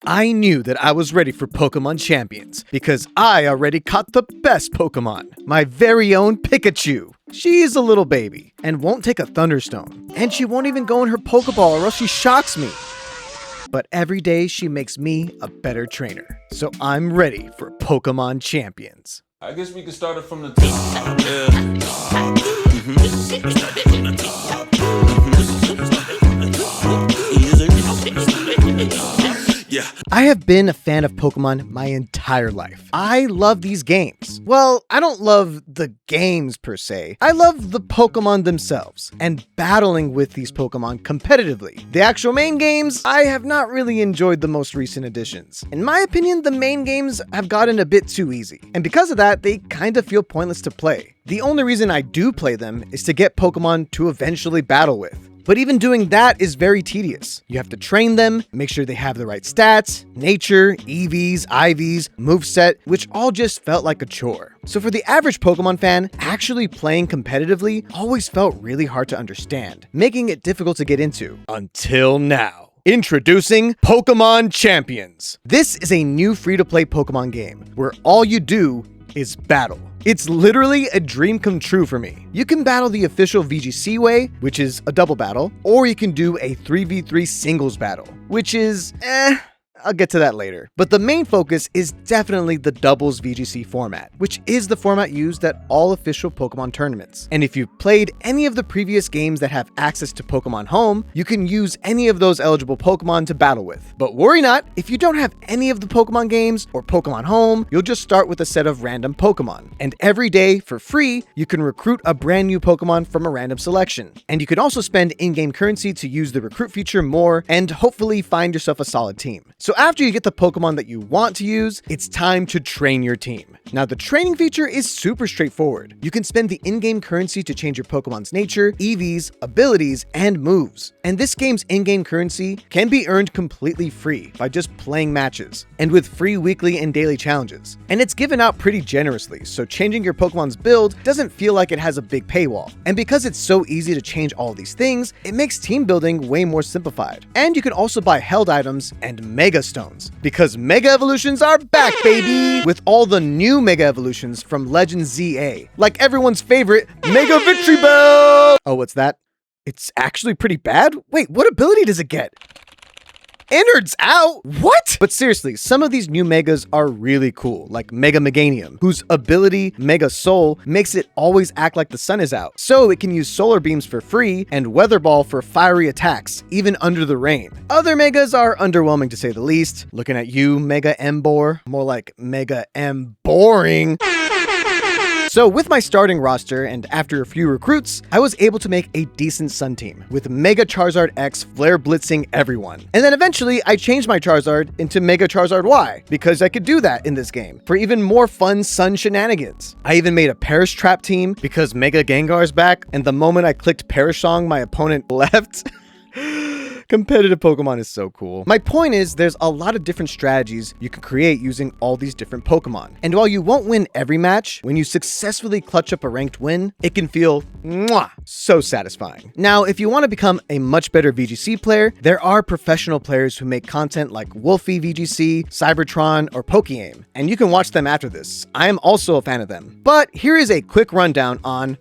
I knew that I was ready for Pokémon Champions because I already caught the best Pokémon, my very own Pikachu. She's a little baby and won't take a Thunderstone, and she won't even go in her Pokeball or else she shocks me. But every day she makes me a better trainer, so I'm ready for Pokémon Champions. I guess we can start it from the top. Yeah. I have been a fan of Pokemon my entire life. I love these games. Well, I don't love the games per se. I love the Pokemon themselves and battling with these Pokemon competitively. The actual main games, I have not really enjoyed the most recent additions. In my opinion, the main games have gotten a bit too easy, and because of that, they kind of feel pointless to play. The only reason I do play them is to get Pokemon to eventually battle with. But even doing that is very tedious. You have to train them, make sure they have the right stats, nature, EVs, IVs, moveset, which all just felt like a chore. So for the average Pokemon fan, actually playing competitively always felt really hard to understand, making it difficult to get into. Until now. Introducing Pokémon Champions. This is a new free-to-play Pokemon game where all you do is battle. It's literally a dream come true for me. You can battle the official VGC way, which is a double battle, or you can do a 3v3 singles battle, which is I'll get to that later. But the main focus is definitely the doubles VGC format, which is the format used at all official Pokemon tournaments. And if you've played any of the previous games that have access to Pokemon Home, you can use any of those eligible Pokemon to battle with. But worry not, if you don't have any of the Pokemon games or Pokemon Home, you'll just start with a set of random Pokemon. And every day, for free, you can recruit a brand new Pokemon from a random selection. And you can also spend in-game currency to use the recruit feature more and hopefully find yourself a solid team. So after you get the Pokemon that you want to use, it's time to train your team. Now, the training feature is super straightforward. You can spend the in-game currency to change your Pokemon's nature, EVs, abilities, and moves. And this game's in-game currency can be earned completely free by just playing matches, and with free weekly and daily challenges. And it's given out pretty generously, so changing your Pokemon's build doesn't feel like it has a big paywall. And because it's so easy to change all these things, it makes team building way more simplified. And you can also buy held items and Mega Stones, because Mega Evolutions are back, baby! With all the new Mega Evolutions from Legend ZA, like everyone's favorite Mega Victory Bell! Oh, what's that? It's actually pretty bad? Wait, what ability does it get? Innards out? What? But seriously, some of these new Megas are really cool, like Mega Meganium, whose ability, Mega Soul, makes it always act like the sun is out. So it can use solar beams for free and Weather Ball for fiery attacks, even under the rain. Other Megas are underwhelming to say the least. Looking at you, Mega Embor. More like Mega M boring. So with my starting roster and after a few recruits, I was able to make a decent Sun team with Mega Charizard X flare blitzing everyone. And then eventually I changed my Charizard into Mega Charizard Y because I could do that in this game for even more fun Sun shenanigans. I even made a Perish Trap team because Mega Gengar's back, and the moment I clicked Perish Song, my opponent left. Competitive Pokemon is so cool. My point is, there's a lot of different strategies you can create using all these different Pokemon. And while you won't win every match, when you successfully clutch up a ranked win, it can feel so satisfying. Now, if you want to become a much better VGC player, there are professional players who make content like Wolfie VGC, Cybertron, or Pokeaim, and you can watch them after this. I am also a fan of them. But here is a quick rundown on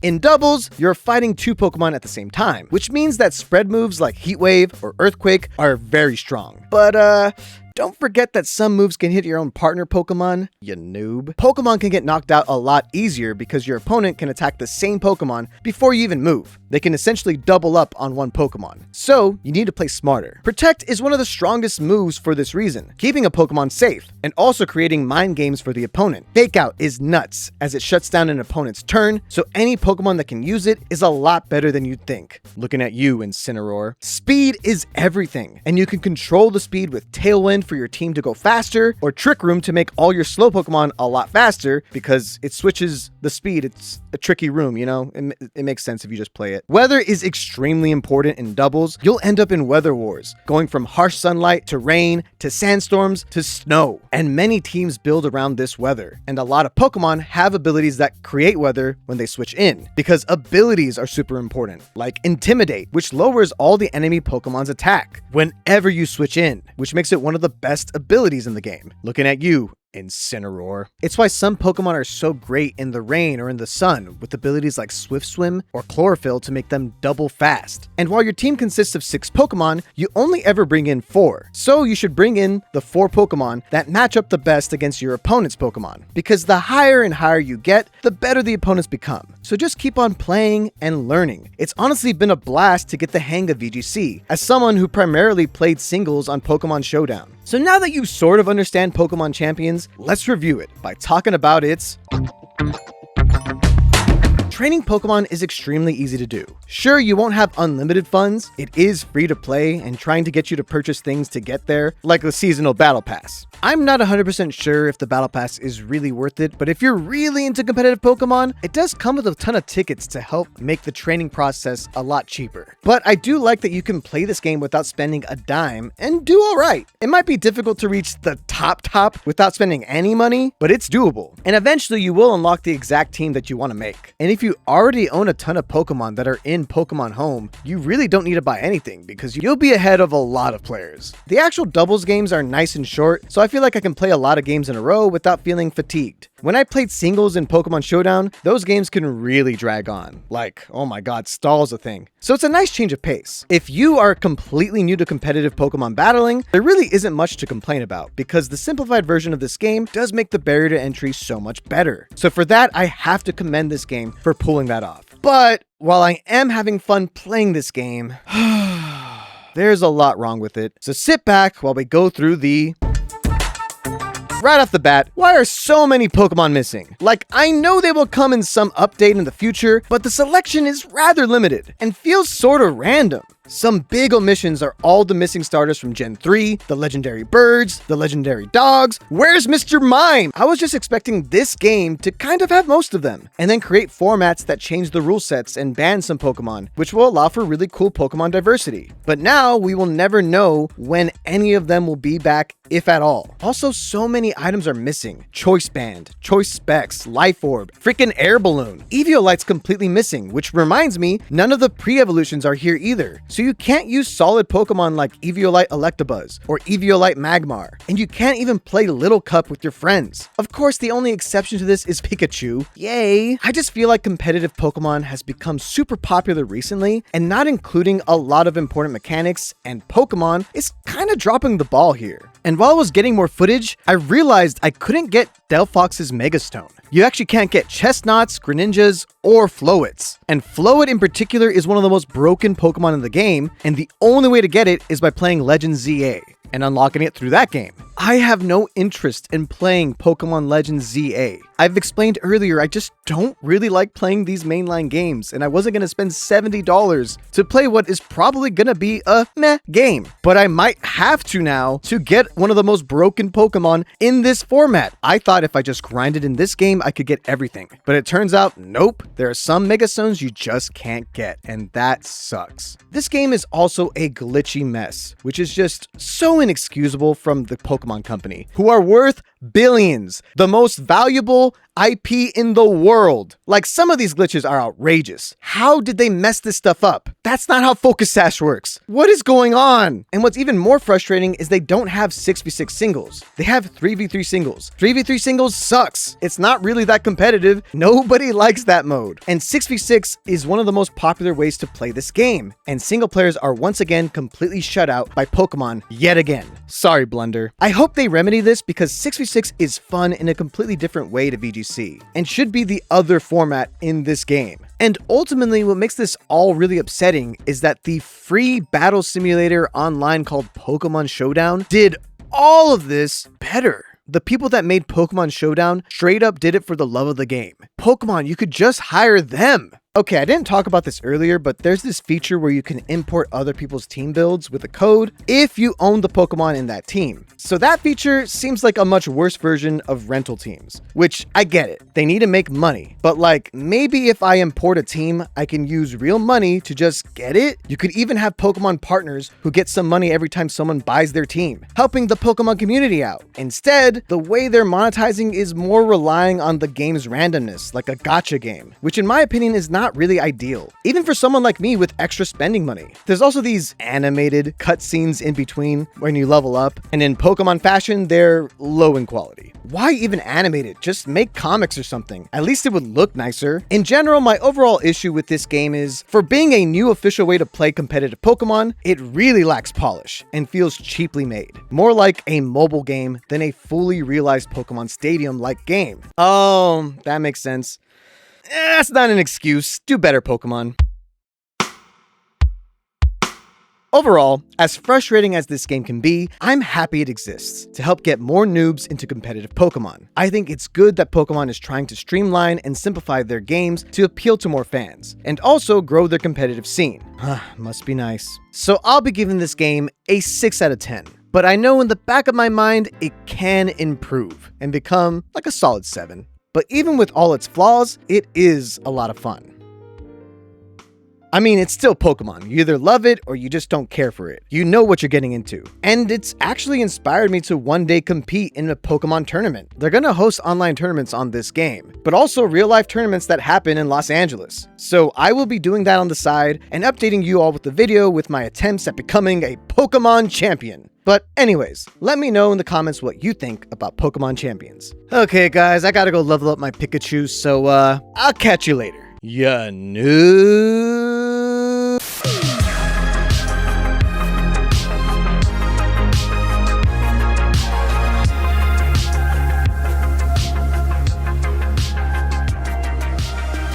in doubles, you're fighting two Pokemon at the same time, which means that spread moves like Heat Wave or Earthquake are very strong. But don't forget that some moves can hit your own partner Pokemon, you noob. Pokemon can get knocked out a lot easier because your opponent can attack the same Pokemon before you even move. They can essentially double up on one Pokemon. So you need to play smarter. Protect is one of the strongest moves for this reason, keeping a Pokemon safe and also creating mind games for the opponent. Fake Out is nuts as it shuts down an opponent's turn, so any Pokemon that can use it is a lot better than you'd think. Looking at you, Incineroar. Speed is everything, and you can control the speed with Tailwind Grind for your team to go faster, or Trick Room to make all your slow Pokemon a lot faster because it switches the speed. It's a tricky room, you know? It makes sense if you just play it. Weather is extremely important in doubles. You'll end up in weather wars, going from harsh sunlight to rain to sandstorms to snow. And many teams build around this weather. And a lot of Pokemon have abilities that create weather when they switch in, because abilities are super important, like Intimidate, which lowers all the enemy Pokemon's attack whenever you switch in, which makes it one of the best abilities in the game. Looking at you, Incineroar. It's why some Pokemon are so great in the rain or in the sun, with abilities like Swift Swim or Chlorophyll to make them double fast. And while your team consists of 6 Pokemon, you only ever bring in 4. So you should bring in the 4 Pokemon that match up the best against your opponent's Pokemon, because the higher and higher you get, the better the opponents become. So just keep on playing and learning. It's honestly been a blast to get the hang of VGC, as someone who primarily played singles on Pokémon Showdown. So now that you sort of understand Pokémon Champions, let's review it by talking about its... Training Pokemon is extremely easy to do. Sure, you won't have unlimited funds. It is free to play and trying to get you to purchase things to get there, like the seasonal battle pass. I'm not 100% sure if the battle pass is really worth it, but if you're really into competitive Pokemon, it does come with a ton of tickets to help make the training process a lot cheaper. But I do like that you can play this game without spending a dime and do alright. It might be difficult to reach the top without spending any money, but it's doable. And eventually you will unlock the exact team that you want to make. And if you already own a ton of Pokemon that are in Pokemon Home, you really don't need to buy anything because you'll be ahead of a lot of players. The actual doubles games are nice and short, so I feel like I can play a lot of games in a row without feeling fatigued. When I played singles in Pokemon Showdown, those games can really drag on. Like, oh my god, stall's a thing. So it's a nice change of pace. If you are completely new to competitive Pokemon battling, there really isn't much to complain about because the simplified version of this game does make the barrier to entry so much better. So for that, I have to commend this game for pulling that off. But while I am having fun playing this game, there's a lot wrong with it. So sit back while we go through the... Right off the bat, why are so many Pokemon missing? Like, I know they will come in some update in the future, but the selection is rather limited and feels sorta random. Some big omissions are all the missing starters from Gen 3, the legendary birds, the legendary dogs. Where's Mr. Mime? I was just expecting this game to kind of have most of them, and then create formats that change the rule sets and ban some Pokemon, which will allow for really cool Pokemon diversity. But now we will never know when any of them will be back, if at all. Also, so many items are missing. Choice Band, Choice Specs, Life Orb, freaking Air Balloon. Eviolite's completely missing, which reminds me, none of the pre-evolutions are here either. So you can't use solid Pokemon like Eviolite Electabuzz or Eviolite Magmar, and you can't even play Little Cup with your friends. Of course, the only exception to this is Pikachu. Yay! I just feel like competitive Pokemon has become super popular recently, and not including a lot of important mechanics and Pokemon is kind of dropping the ball here. And while I was getting more footage, I realized I couldn't get Delphox's Megastone. You actually can't get Chestnuts, Greninjas, or Floets. And Floet in particular is one of the most broken Pokemon in the game, and the only way to get it is by playing Legends ZA and unlocking it through that game. I have no interest in playing Pokemon Legends ZA. I've explained earlier, I just don't really like playing these mainline games, and I wasn't going to spend $70 to play what is probably going to be a meh game. But I might have to now to get one of the most broken Pokemon in this format. I thought if I just grinded in this game, I could get everything. But it turns out, nope, there are some Megastones you just can't get, and that sucks. This game is also a glitchy mess, which is just so inexcusable from the Pokemon Company, who are worth billions, the most valuable IP in the world. Like, some of these glitches are outrageous. How did they mess this stuff up? That's not how Focus Sash works. What is going on? And what's even more frustrating is they don't have 6v6 singles. They have 3v3 singles. 3v3 singles sucks. It's not really that competitive. Nobody likes that mode. And 6v6 is one of the most popular ways to play this game. And single players are once again completely shut out by Pokemon yet again. Sorry, Blunder. I hope they remedy this because 6v6 is fun in a completely different way to VGC and should be the other format in this game. And ultimately, what makes this all really upsetting is that the free battle simulator online called Pokémon Showdown did all of this better. The people that made Pokémon Showdown straight up did it for the love of the game. Pokemon, you could just hire them. Okay, I didn't talk about this earlier, but there's this feature where you can import other people's team builds with a code if you own the Pokemon in that team. So that feature seems like a much worse version of rental teams, which I get it. They need to make money, but like maybe if I import a team, I can use real money to just get it. You could even have Pokemon partners who get some money every time someone buys their team, helping the Pokemon community out. Instead, the way they're monetizing is more relying on the game's randomness, like a gacha game, which in my opinion is not really ideal, even for someone like me with extra spending money. There's also these animated cutscenes in between when you level up, and in Pokemon fashion, they're low in quality. Why even animate it? Just make comics or something. At least it would look nicer. In general, my overall issue with this game is, for being a new official way to play competitive Pokemon, it really lacks polish and feels cheaply made. More like a mobile game than a fully realized Pokemon Stadium-like game. Oh, that makes sense. That's not an excuse. Do better, Pokemon. Overall, as frustrating as this game can be, I'm happy it exists to help get more noobs into competitive Pokemon. I think it's good that Pokemon is trying to streamline and simplify their games to appeal to more fans, and also grow their competitive scene. Must be nice. So I'll be giving this game a 6 out of 10. But I know in the back of my mind, it can improve and become like a solid 7. But even with all its flaws, it is a lot of fun. I mean, it's still Pokemon. You either love it or you just don't care for it. You know what you're getting into. And it's actually inspired me to one day compete in a Pokemon tournament. They're gonna host online tournaments on this game, but also real life tournaments that happen in Los Angeles. So I will be doing that on the side and updating you all with the video with my attempts at becoming a Pokémon champion. But anyways, let me know in the comments what you think about Pokemon Champions. Okay guys, I gotta go level up my Pikachu, so I'll catch you later. Ya noob.